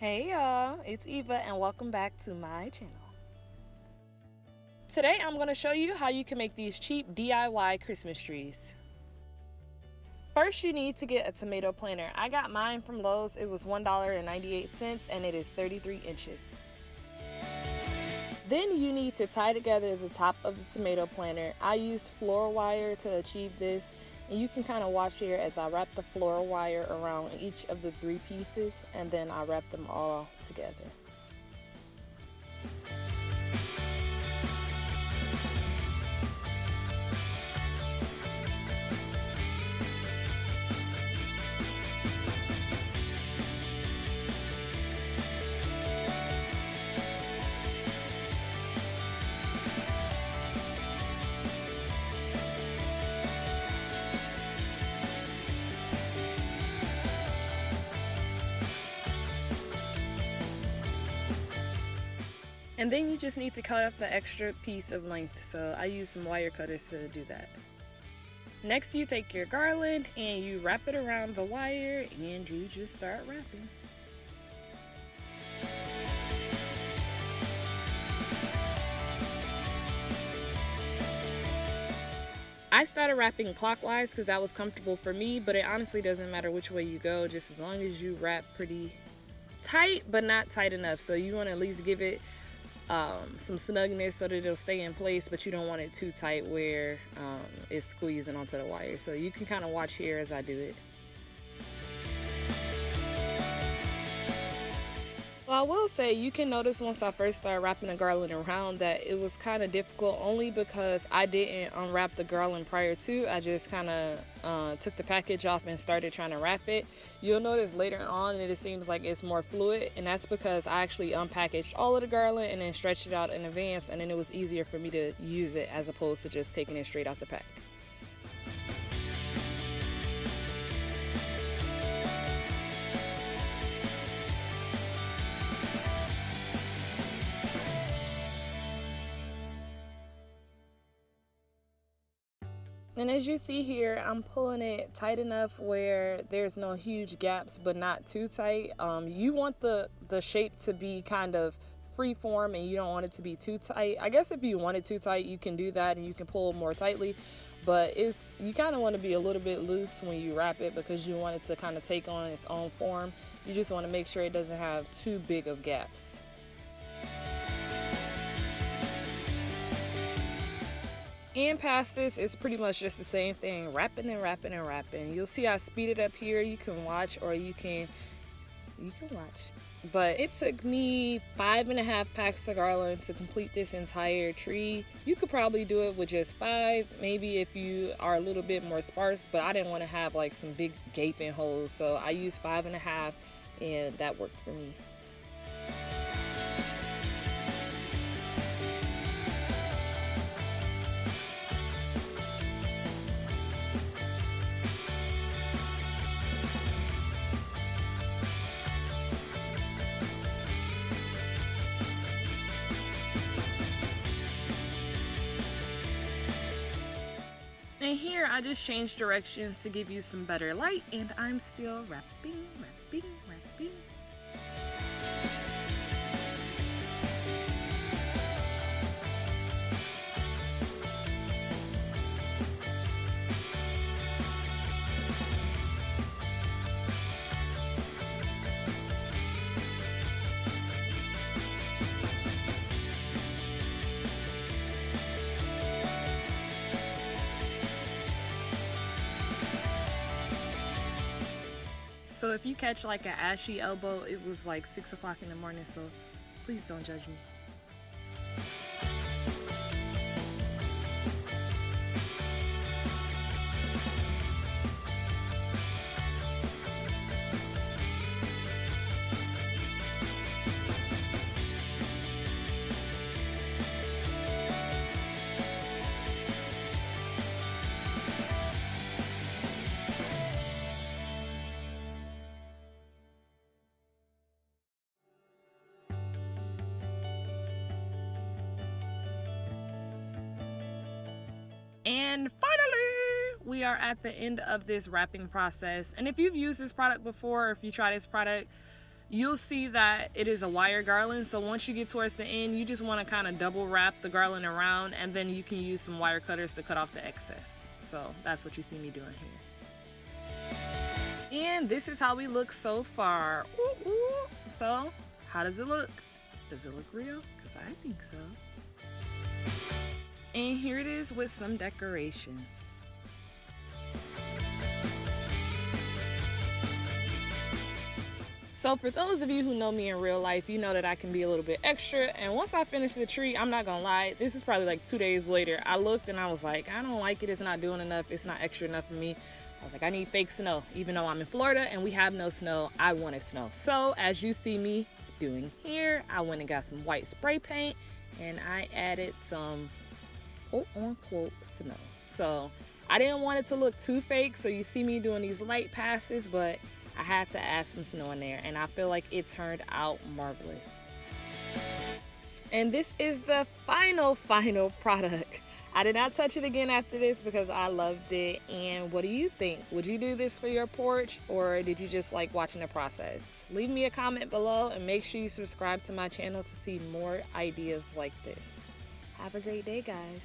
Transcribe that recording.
Hey y'all, it's Eva and welcome back to my channel. Today I'm going to show you how you can make these cheap DIY Christmas trees. First you need to get a tomato planter. I got mine from Lowe's. It was $1.98 and it is 33 inches. Then you need to tie together the top of the tomato planter. I used floor wire to achieve this, and you can kind of watch here as I wrap the floor wire around each of the 3 pieces and then I wrap them all together. And then you just need to cut off the extra piece of length, so I use some wire cutters to do that. Next you take your garland and you wrap it around the wire and you just start wrapping. I started wrapping clockwise because that was comfortable for me, but it honestly doesn't matter which way you go, just as long as you wrap pretty tight but not tight enough. So you want to at least give it some snugness so that it'll stay in place, but you don't want it too tight where it's squeezing onto the wire. So you can kind of watch here as I do it. Well, I will say you can notice once I first started wrapping the garland around that it was kind of difficult, only because I didn't unwrap the garland prior to. I just kind of took the package off and started trying to wrap it. You'll notice later on that it seems like it's more fluid, and that's because I actually unpackaged all of the garland and then stretched it out in advance, and then it was easier for me to use it as opposed to just taking it straight out the pack. And as you see here, I'm pulling it tight enough where there's no huge gaps, but not too tight. You want the shape to be kind of free form, and you don't want it to be too tight. I guess if you want it too tight, you can do that and you can pull more tightly. But you kind of want to be a little bit loose when you wrap it because you want it to kind of take on its own form. You just want to make sure it doesn't have too big of gaps. And past this, it's pretty much just the same thing, wrapping and wrapping and wrapping. You'll see I speed it up here. You can watch, or you can watch. But it took me 5.5 packs of garland to complete this entire tree. You could probably do it with just 5, maybe if you are a little bit more sparse, but I didn't want to have like some big gaping holes, so I used 5.5 and that worked for me. And here I just changed directions to give you some better light, and I'm still wrapping. So if you catch like an ashy elbow, it was like 6 o'clock in the morning, so please don't judge me. And finally, we are at the end of this wrapping process. And if you've used this product before, or if you try this product, you'll see that it is a wire garland. So once you get towards the end, you just want to kind of double wrap the garland around, and then you can use some wire cutters to cut off the excess. So that's what you see me doing here. And this is how we look so far. Ooh, ooh. So how does it look? Does it look real? Because I think so. And here it is with some decorations. So for those of you who know me in real life, you know that I can be a little bit extra. And once I finish the tree, I'm not gonna lie, this is probably like 2 days later, I looked and I was like, I don't like it. It's not doing enough. It's not extra enough for me. I was like, I need fake snow. Even though I'm in Florida and we have no snow, I wanted snow. So as you see me doing here, I went and got some white spray paint and I added some quote unquote snow. So I didn't want it to look too fake. So you see me doing these light passes, but I had to add some snow in there, and I feel like it turned out marvelous. And this is the final product. I did not touch it again after this because I loved it. And what do you think? Would you do this for your porch, or did you just like watching the process? Leave me a comment below and make sure you subscribe to my channel to see more ideas like this. Have a great day, guys.